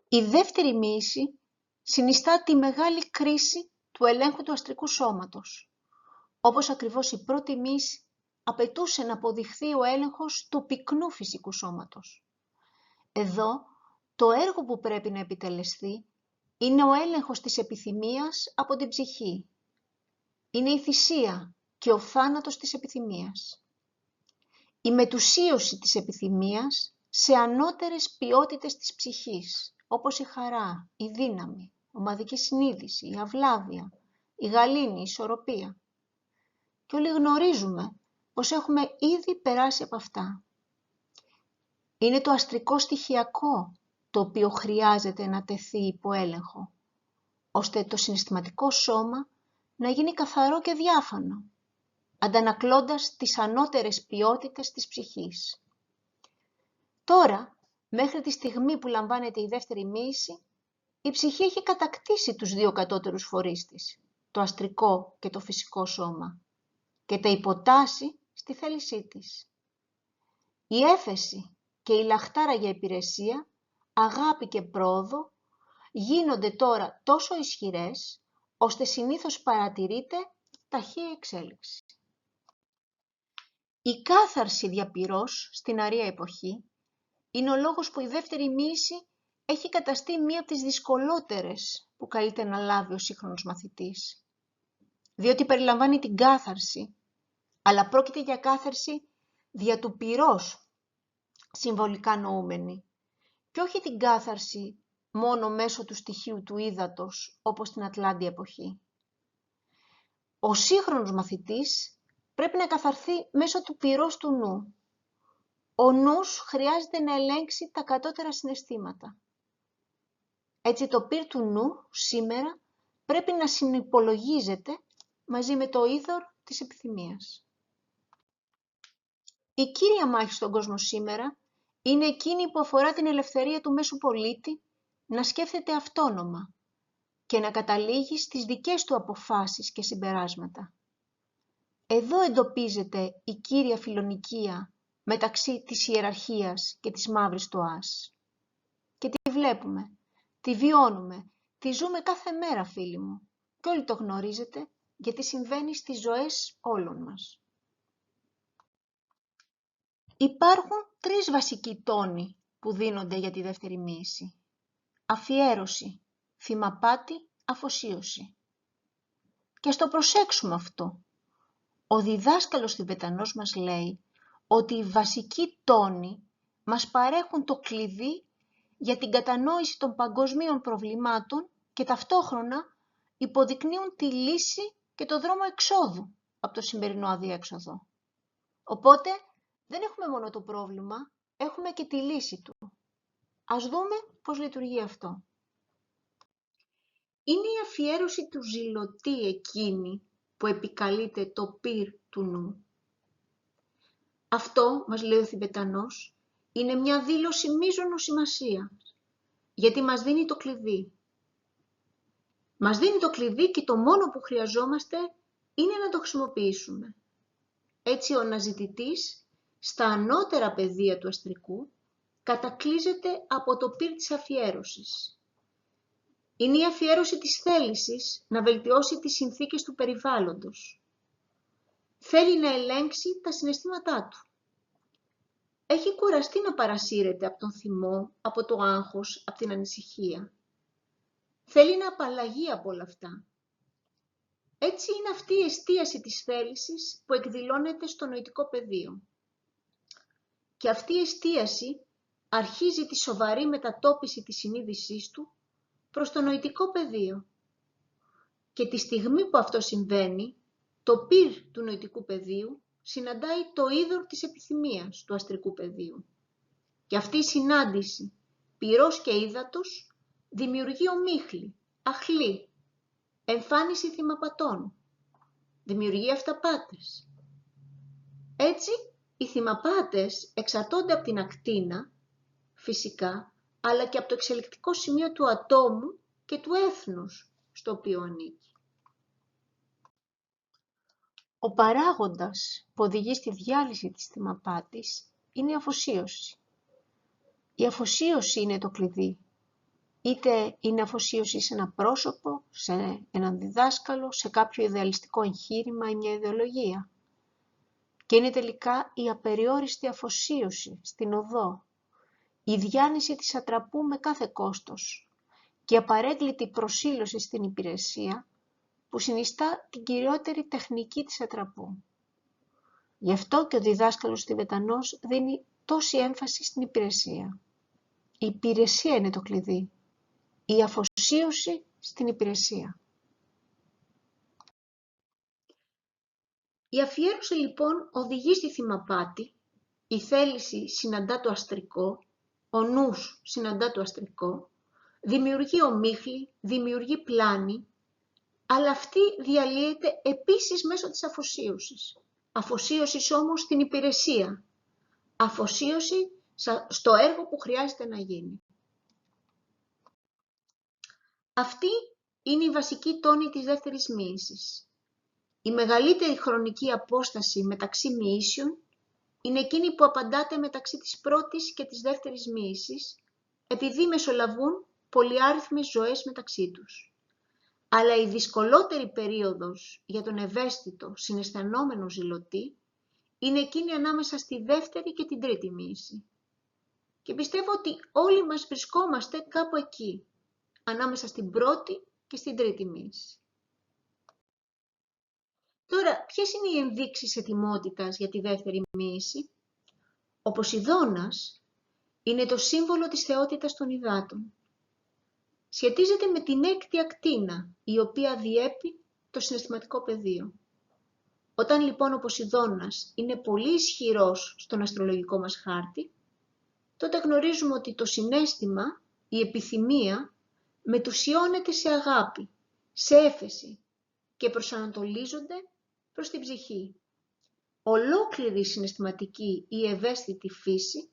Η δεύτερη μοίηση συνιστά τη μεγάλη κρίση του ελέγχου του αστρικού σώματος, όπως ακριβώς η πρώτη μοίηση απαιτούσε να αποδειχθεί ο έλεγχος του πυκνού φυσικού σώματος. Εδώ το έργο που πρέπει να επιτελεστεί είναι ο έλεγχος της επιθυμίας από την ψυχή. Είναι η θυσία και ο θάνατος της επιθυμίας. Η μετουσίωση της επιθυμίας σε ανώτερες ποιότητες της ψυχής, όπως η χαρά, η δύναμη, ομαδική συνείδηση, η αυλάβεια, η γαλήνη, η ισορροπία. Και όλοι γνωρίζουμε πως έχουμε ήδη περάσει από αυτά. Είναι το αστρικό στοιχειακό το οποίο χρειάζεται να τεθεί υπό έλεγχο, ώστε το συναισθηματικό σώμα να γίνει καθαρό και διάφανο, αντανακλώντας τις ανώτερες ποιότητες της ψυχής. Τώρα, μέχρι τη στιγμή που λαμβάνεται η δεύτερη μοίηση, η ψυχή έχει κατακτήσει τους δύο κατώτερους φορείς της, το αστρικό και το φυσικό σώμα, και τα υποτάσσει στη θέλησή της. Η έφεση και η λαχτάρα για υπηρεσία, αγάπη και πρόοδο γίνονται τώρα τόσο ισχυρές, ώστε συνήθως παρατηρείται ταχεία εξέλιξη. Η κάθαρση διαπυρός στην αρεία εποχή είναι ο λόγος που η δεύτερη μοίηση έχει καταστεί μία από τις δυσκολότερες που καλείται να λάβει ο σύγχρονος μαθητής. Διότι περιλαμβάνει την κάθαρση, αλλά πρόκειται για κάθαρση δια του πυρός, συμβολικά νοούμενη, και όχι την κάθαρση μόνο μέσω του στοιχείου του ύδατος, όπως στην Ατλάντια εποχή. Ο σύγχρονος μαθητής πρέπει να καθαρθεί μέσω του πυρός του νου. Ο νους χρειάζεται να ελέγξει τα κατώτερα συναισθήματα. Έτσι το πυρ του νου σήμερα πρέπει να συνυπολογίζεται μαζί με το είδωρ της επιθυμίας. Η κύρια μάχη στον κόσμο σήμερα είναι εκείνη που αφορά την ελευθερία του μέσου πολίτη να σκέφτεται αυτόνομα και να καταλήγει στις δικές του αποφάσεις και συμπεράσματα. Εδώ εντοπίζεται η κύρια φιλονικία μεταξύ της ιεραρχίας και της μαύρης τοάς. Και τη βλέπουμε, τη βιώνουμε, τη ζούμε κάθε μέρα, φίλοι μου, και όλοι το γνωρίζετε γιατί συμβαίνει στις ζωές όλων μας. Υπάρχουν τρεις βασικοί τόνοι που δίνονται για τη δεύτερη μοίηση. Αφιέρωση, θυμαπάτη, αφοσίωση. Και ας το προσέξουμε αυτό. Ο διδάσκαλος Τιβετανός μας λέει ότι οι βασικοί τόνοι μας παρέχουν το κλειδί για την κατανόηση των παγκοσμίων προβλημάτων και ταυτόχρονα υποδεικνύουν τη λύση και το δρόμο εξόδου από το σημερινό αδιέξοδο. Οπότε δεν έχουμε μόνο το πρόβλημα, έχουμε και τη λύση του. Ας δούμε πώς λειτουργεί αυτό. Είναι η αφιέρωση του ζηλωτή εκείνη που επικαλείται το πυρ του νου. Αυτό, μας λέει ο Θιβετανός, είναι μια δήλωση μείζωνος σημασίας, γιατί μας δίνει το κλειδί. Μας δίνει το κλειδί και το μόνο που χρειαζόμαστε είναι να το χρησιμοποιήσουμε. Έτσι ο αναζητητής στα ανώτερα πεδία του αστρικού κατακλείζεται από το πυρ της αφιέρωσης. Είναι η αφιέρωση της θέλησης να βελτιώσει τις συνθήκες του περιβάλλοντος. Θέλει να ελέγξει τα συναισθήματά του. Έχει κουραστεί να παρασύρεται από τον θυμό, από το άγχος, από την ανησυχία. Θέλει να απαλλαγεί από όλα αυτά. Έτσι είναι αυτή η εστίαση της θέλησης που εκδηλώνεται στο νοητικό πεδίο. Και αυτή η εστίαση αρχίζει τη σοβαρή μετατόπιση της συνείδησής του προς το νοητικό πεδίο. Και τη στιγμή που αυτό συμβαίνει, το πυρ του νοητικού πεδίου συναντάει το είδωρ της επιθυμίας του αστρικού πεδίου. Και αυτή η συνάντηση πυρός και ύδατος δημιουργεί ομίχλη, αχλή, εμφάνιση θυμαπατών, δημιουργεί αυταπάτες. Έτσι, οι θυμαπάτες εξαρτώνται από την ακτίνα, φυσικά, αλλά και από το εξελικτικό σημείο του ατόμου και του έθνους στο οποίο ανήκει. Ο παράγοντας που οδηγεί στη διάλυση της θυμαπάτης είναι η αφοσίωση. Η αφοσίωση είναι το κλειδί. Είτε είναι αφοσίωση σε ένα πρόσωπο, σε έναν διδάσκαλο, σε κάποιο ιδεαλιστικό εγχείρημα ή μια ιδεολογία. Και είναι τελικά η απεριόριστη αφοσίωση στην οδό, η διάνυση της ατραπού με κάθε κόστος και η απαρέγκλητη προσήλωση στην υπηρεσία που συνιστά την κυριότερη τεχνική της ατραπού. Γι' αυτό και ο διδάσκαλος Τιβετανός δίνει τόση έμφαση στην υπηρεσία. Η υπηρεσία είναι το κλειδί. Η αφοσίωση στην υπηρεσία. Η αφιέρωση λοιπόν οδηγεί στη θυμαπάτη, η θέληση συναντά το αστρικό, ο νους συναντά το αστρικό, δημιουργεί ομίχλη, δημιουργεί πλάνη, αλλά αυτή διαλύεται επίσης μέσω της αφοσίωσης. Αφοσίωση όμως στην υπηρεσία. Αφοσίωση στο έργο που χρειάζεται να γίνει. Αυτή είναι η βασική τόνη της δεύτερης μοίησης. Η μεγαλύτερη χρονική απόσταση μεταξύ μοιήσεων είναι εκείνη που απαντάται μεταξύ της πρώτης και της δεύτερης μοίησης, επειδή μεσολαβούν πολυάριθμες ζωές μεταξύ τους. Αλλά η δυσκολότερη περίοδος για τον ευαίσθητο συναισθανόμενο ζηλωτή είναι εκείνη ανάμεσα στη δεύτερη και την τρίτη μοίηση. Και πιστεύω ότι όλοι μας βρισκόμαστε κάπου εκεί, ανάμεσα στην πρώτη και στην τρίτη μοίηση. Τώρα, ποιες είναι οι ενδείξεις ετοιμότητας για τη δεύτερη μοίηση? Ο Ποσειδώνας είναι το σύμβολο της θεότητας των υδάτων. Σχετίζεται με την έκτη ακτίνα, η οποία διέπει το συναισθηματικό πεδίο. Όταν λοιπόν ο Ποσειδώνας είναι πολύ ισχυρός στον αστρολογικό μας χάρτη, τότε γνωρίζουμε ότι το συναίσθημα, η επιθυμία, μετουσιώνεται σε αγάπη, σε έφεση και προσανατολίζονται προς την ψυχή. Ολόκληρη συναισθηματική ή ευαίσθητη φύση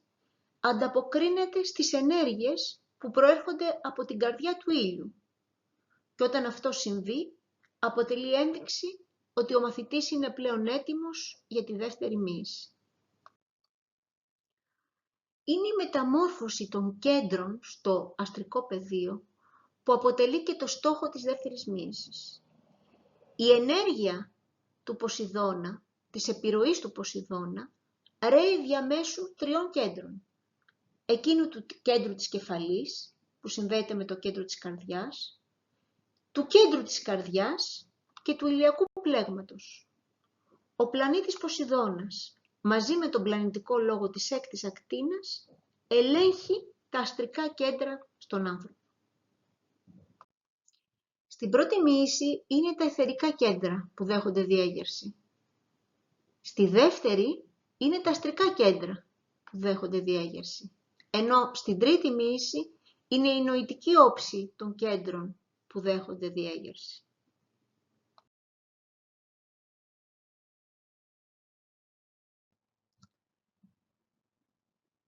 ανταποκρίνεται στις ενέργειες που προέρχονται από την καρδιά του ήλιου. Και όταν αυτό συμβεί, αποτελεί ένδειξη ότι ο μαθητής είναι πλέον έτοιμος για τη δεύτερη μοίηση. Είναι η μεταμόρφωση των κέντρων στο αστρικό πεδίο που αποτελεί και το στόχο της δεύτερης μοίησης. Η ενέργεια του Ποσειδώνα, της επιρροής του Ποσειδώνα, ρέει διαμέσου 3 κέντρων. Εκείνου του κέντρου της κεφαλής, που συνδέεται με το κέντρο της καρδιάς, του κέντρου της καρδιάς και του ηλιακού πλέγματος. Ο πλανήτης Ποσειδώνας, μαζί με τον πλανητικό λόγο της έκτης ακτίνας, ελέγχει τα αστρικά κέντρα στον άνθρωπο. Στην πρώτη μοίηση είναι τα αιθερικά κέντρα που δέχονται διέγερση. Στη δεύτερη είναι τα αστρικά κέντρα που δέχονται διέγερση. Ενώ στην τρίτη μοίηση είναι η νοητική όψη των κέντρων που δέχονται διέγερση.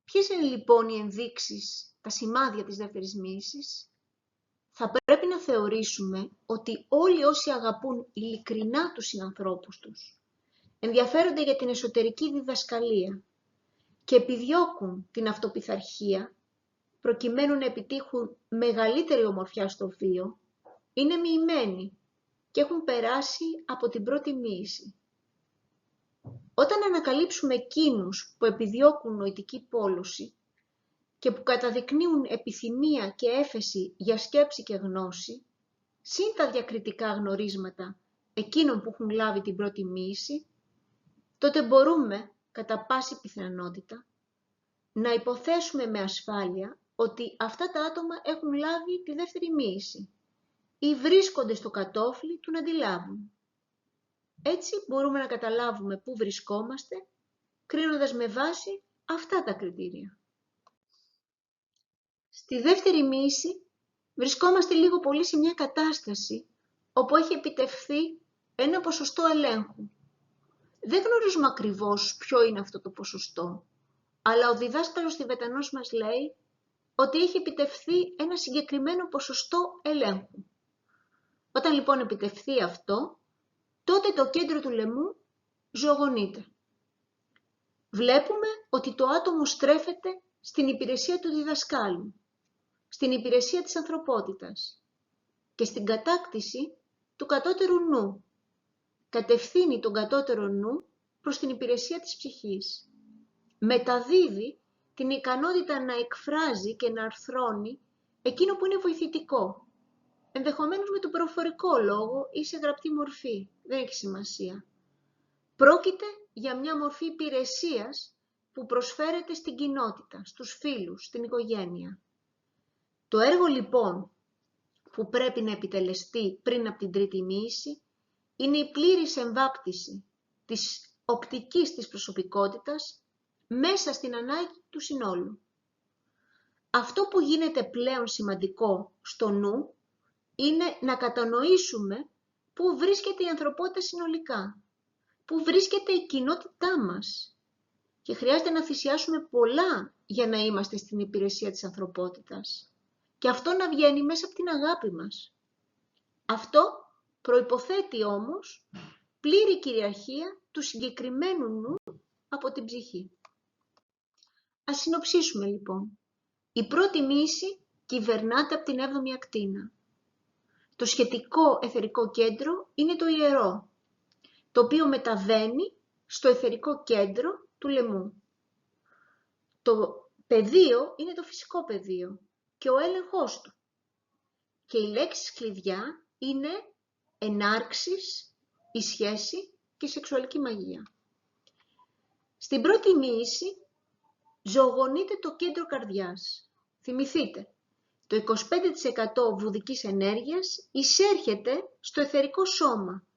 Ποιες είναι λοιπόν οι ενδείξεις, τα σημάδια της δεύτερης μοίησης? Θα πρέπει να θεωρήσουμε ότι όλοι όσοι αγαπούν ειλικρινά τους συνανθρώπους τους, ενδιαφέρονται για την εσωτερική διδασκαλία και επιδιώκουν την αυτοπιθαρχία προκειμένου να επιτύχουν μεγαλύτερη ομορφιά στο βίο, είναι μοιημένοι και έχουν περάσει από την πρώτη μοίηση. Όταν ανακαλύψουμε εκείνους που επιδιώκουν νοητική πόλωση και που καταδεικνύουν επιθυμία και έφεση για σκέψη και γνώση, συν τα διακριτικά γνωρίσματα εκείνων που έχουν λάβει την πρώτη μοίηση, τότε μπορούμε, κατά πάση πιθανότητα, να υποθέσουμε με ασφάλεια ότι αυτά τα άτομα έχουν λάβει τη δεύτερη μοίηση ή βρίσκονται στο κατόφλι του να τη λάβουν. Έτσι μπορούμε να καταλάβουμε πού βρισκόμαστε, κρίνοντας με βάση αυτά τα κριτήρια. Στη δεύτερη μοίηση βρισκόμαστε λίγο πολύ σε μια κατάσταση όπου έχει επιτευχθεί ένα ποσοστό ελέγχου. Δεν γνωρίζουμε ακριβώς ποιο είναι αυτό το ποσοστό, αλλά ο διδάσκαλος Τιβετανός μας λέει ότι έχει επιτευχθεί ένα συγκεκριμένο ποσοστό ελέγχου. Όταν λοιπόν επιτευχθεί αυτό, τότε το κέντρο του λαιμού ζωογονείται. Βλέπουμε ότι το άτομο στρέφεται στην υπηρεσία του διδασκάλου, στην υπηρεσία της ανθρωπότητας και στην κατάκτηση του κατώτερου νου. Κατευθύνει τον κατώτερο νου προς την υπηρεσία της ψυχής. Μεταδίδει την ικανότητα να εκφράζει και να αρθρώνει εκείνο που είναι βοηθητικό, ενδεχομένως με τον προφορικό λόγο ή σε γραπτή μορφή, δεν έχει σημασία. Πρόκειται για μια μορφή υπηρεσίας που προσφέρεται στην κοινότητα, στους φίλους, στην οικογένεια. Το έργο λοιπόν που πρέπει να επιτελεστεί πριν από την τρίτη μοίηση είναι η πλήρης εμβάπτιση της οπτικής της προσωπικότητας μέσα στην ανάγκη του συνόλου. Αυτό που γίνεται πλέον σημαντικό στο νου είναι να κατανοήσουμε πού βρίσκεται η ανθρωπότητα συνολικά, πού βρίσκεται η κοινότητά μας και χρειάζεται να θυσιάσουμε πολλά για να είμαστε στην υπηρεσία της ανθρωπότητας και αυτό να βγαίνει μέσα από την αγάπη μας. Αυτό προϋποθέτει όμως πλήρη κυριαρχία του συγκεκριμένου νου από την ψυχή. Ας συνοψίσουμε λοιπόν. Η πρώτη μοίηση κυβερνάται από την 7η ακτίνα. Το σχετικό αιθερικό κέντρο είναι το ιερό, το οποίο μεταβαίνει στο αιθερικό κέντρο του λαιμού. Το πεδίο είναι το φυσικό πεδίο και ο έλεγχός του. Και οι λέξεις κλειδιά είναι ενάρξεις, η σχέση και η σεξουαλική μαγεία. Στην πρώτη μοίηση ζωογονείται το κέντρο καρδιάς. Θυμηθείτε, το 25% βουδικής ενέργειας εισέρχεται στο αιθερικό σώμα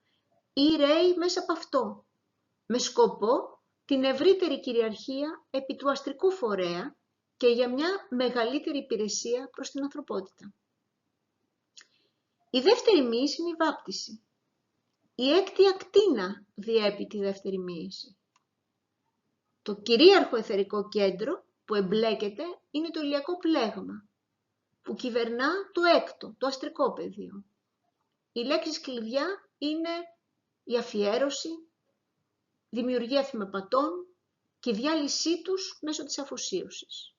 ή ρέει μέσα από αυτό, με σκοπό την ευρύτερη κυριαρχία επί του αστρικού φορέα και για μια μεγαλύτερη υπηρεσία προς την ανθρωπότητα. Η δεύτερη μοίηση είναι η βάπτιση. Η έκτη ακτίνα διέπει τη δεύτερη μοίηση. Το κυρίαρχο αιθερικό κέντρο που εμπλέκεται είναι το ηλιακό πλέγμα, που κυβερνά το έκτο, το αστρικό πεδίο. Οι λέξεις κλειδιά είναι η αφιέρωση, δημιουργία θυμεπατών και η διάλυσή τους μέσω της αφοσίωσης.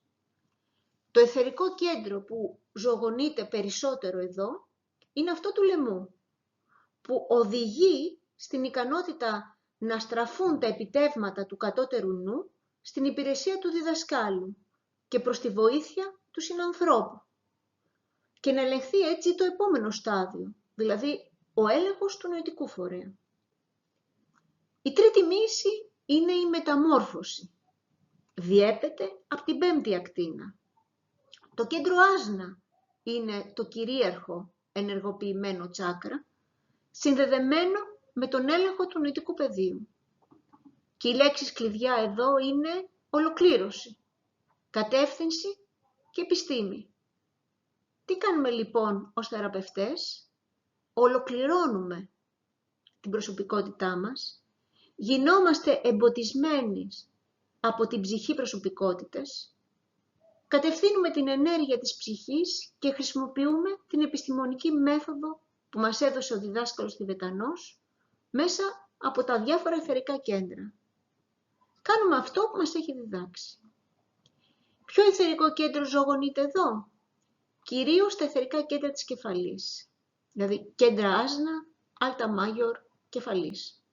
Το αιθερικό κέντρο που ζωογονείται περισσότερο εδώ είναι αυτό του λαιμού, που οδηγεί στην ικανότητα να στραφούν τα επιτεύγματα του κατώτερου νου στην υπηρεσία του διδασκάλου και προς τη βοήθεια του συνανθρώπου και να ελεγχθεί έτσι το επόμενο στάδιο, δηλαδή ο έλεγχος του νοητικού φορέα. Η τρίτη μοίηση είναι η μεταμόρφωση. Διέπεται από την πέμπτη ακτίνα. Το κέντρο άσνα είναι το κυρίαρχο ενεργοποιημένο τσάκρα, συνδεδεμένο με τον έλεγχο του νοητικού πεδίου. Και οι λέξεις κλειδιά εδώ είναι ολοκλήρωση, κατεύθυνση και επιστήμη. Τι κάνουμε λοιπόν ως θεραπευτές? Ολοκληρώνουμε την προσωπικότητά μας, γινόμαστε εμποτισμένοι από την ψυχή προσωπικότητες, κατευθύνουμε την ενέργεια της ψυχής και χρησιμοποιούμε την επιστημονική μέθοδο που μας έδωσε ο διδάσκαλος Τιβετανός μέσα από τα διάφορα αιθερικά κέντρα. Κάνουμε αυτό που μας έχει διδάξει. Ποιο αιθερικό κέντρο ζωογονείται εδώ? Κυρίως τα αιθερικά κέντρα της κεφαλής, δηλαδή κέντρα άσνα, άλτα μάγιορ, κεφαλής.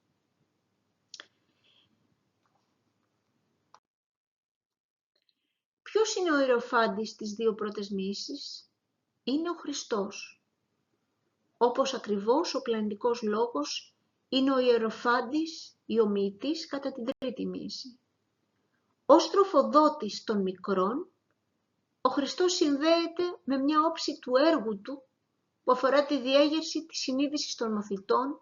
Ποιος είναι ο ιεροφάντης στις δύο πρώτες μοίησεις? Είναι ο Χριστός. Όπως ακριβώς ο πλανητικός λόγος είναι ο ιεροφάντης ή ομοιητής κατά την τρίτη μοίηση. Ως τροφοδότης των μικρών, ο Χριστός συνδέεται με μια όψη του έργου του που αφορά τη διέγερση της συνείδησης των μαθητών,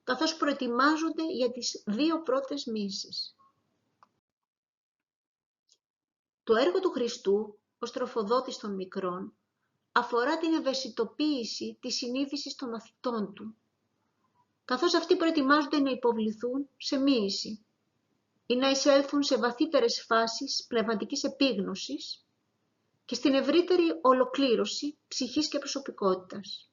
καθώς προετοιμάζονται για τις δύο πρώτες μοίησεις. Το έργο του Χριστού, ως τροφοδότης των μικρών, αφορά την ευαισθητοποίηση της συνείδησης των μαθητών του, καθώς αυτοί προετοιμάζονται να υποβληθούν σε μοίηση ή να εισέλθουν σε βαθύτερες φάσεις πνευματικής επίγνωσης και στην ευρύτερη ολοκλήρωση ψυχής και προσωπικότητας.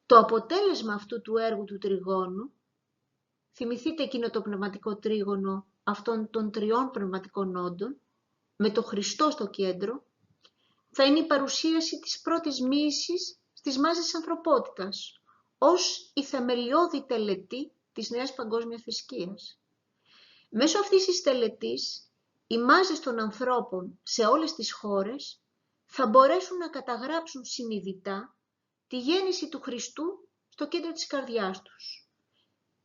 Το αποτέλεσμα αυτού του έργου του τριγώνου, θυμηθείτε εκείνο το πνευματικό τρίγωνο αυτών των τριών πνευματικών όντων, με το Χριστό στο κέντρο, θα είναι η παρουσίαση της πρώτης μοίησης στις μάζες της ανθρωπότητας, ως η θεμελιώδη τελετή της νέας παγκόσμιας θρησκείας. Μέσω αυτής της τελετής, οι μάζες των ανθρώπων σε όλες τις χώρες θα μπορέσουν να καταγράψουν συνειδητά τη γέννηση του Χριστού στο κέντρο της καρδιάς τους.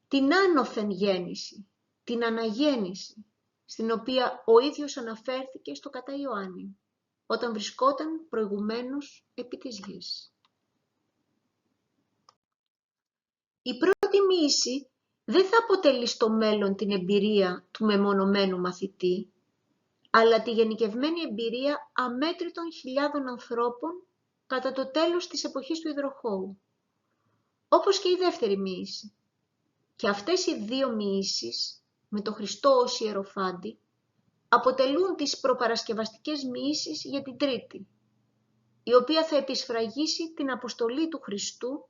Την άνωθεν γέννηση, την αναγέννηση, στην οποία ο ίδιος αναφέρθηκε στο κατά Ιωάννη, όταν βρισκόταν προηγουμένως επί της γης. Η πρώτη μοίηση δεν θα αποτελεί στο μέλλον την εμπειρία του μεμονωμένου μαθητή, αλλά τη γενικευμένη εμπειρία αμέτρητων χιλιάδων ανθρώπων κατά το τέλος της εποχής του υδροχώου, όπως και η δεύτερη μοίηση. Και αυτές οι δύο μοίησεις, με το Χριστό ως ιεροφάντη, αποτελούν τις προπαρασκευαστικές μοίησεις για την τρίτη, η οποία θα επισφραγίσει την αποστολή του Χριστού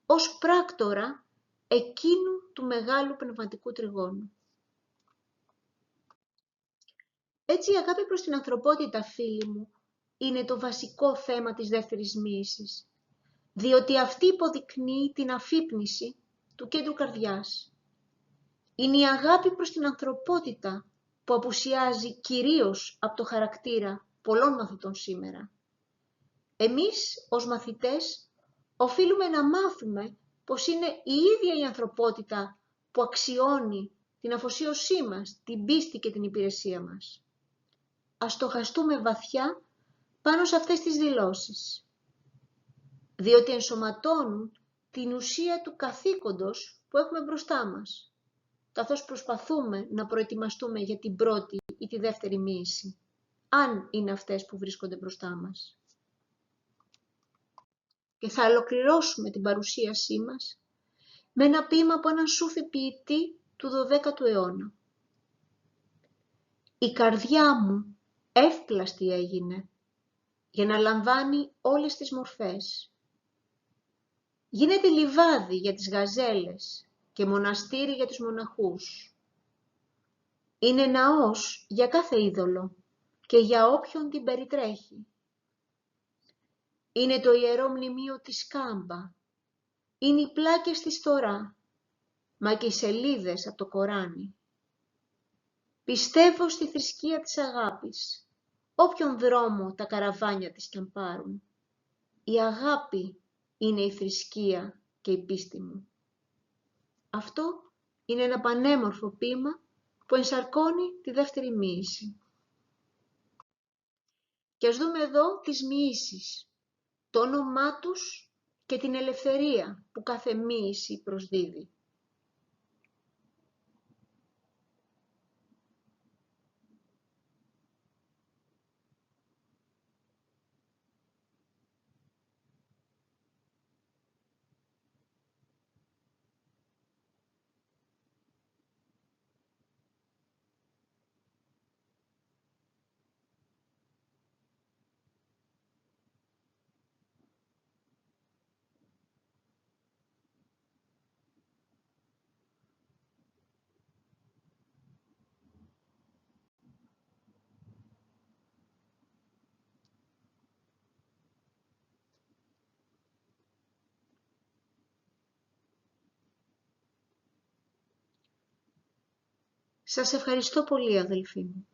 ως πράκτορα εκείνου του μεγάλου πνευματικού τριγώνου. Έτσι η αγάπη προς την ανθρωπότητα, φίλοι μου, είναι το βασικό θέμα της δεύτερης μοίησης, διότι αυτή υποδεικνύει την αφύπνιση του κέντρου καρδιάς. Είναι η αγάπη προς την ανθρωπότητα που απουσιάζει κυρίως από το χαρακτήρα πολλών μαθητών σήμερα. Εμείς, ως μαθητές, οφείλουμε να μάθουμε πως είναι η ίδια η ανθρωπότητα που αξιώνει την αφοσίωσή μας, την πίστη και την υπηρεσία μας. Ας στοχαστούμε βαθιά πάνω σε αυτές τις δηλώσεις, διότι ενσωματώνουν την ουσία του καθήκοντος που έχουμε μπροστά μας, καθώς προσπαθούμε να προετοιμαστούμε για την πρώτη ή τη δεύτερη μοίηση, αν είναι αυτές που βρίσκονται μπροστά μας. Και θα ολοκληρώσουμε την παρουσίασή μας με ένα ποίημα από έναν Σούφι ποιητή του 12ου αιώνα. «Η καρδιά μου εύπλαστη έγινε για να λαμβάνει όλες τις μορφές. Γίνεται λιβάδι για τις γαζέλες και μοναστήρι για τους μοναχούς. Είναι ναός για κάθε είδωλο και για όποιον την περιτρέχει. Είναι το ιερό μνημείο της Κάμπα, είναι οι πλάκες της Θωρά, μα και οι σελίδες από το Κοράνι. Πιστεύω στη θρησκεία της αγάπης, όποιον δρόμο τα καραβάνια της κι αν πάρουν. Η αγάπη είναι η θρησκεία και η πίστη μου. Αυτό είναι ένα πανέμορφο ποίημα που ενσαρκώνει τη δεύτερη μοίηση. Και ας δούμε εδώ τις μοιήσεις, το όνομά τους και την ελευθερία που κάθε μοίηση προσδίδει. Σας ευχαριστώ πολύ, αδελφοί μου.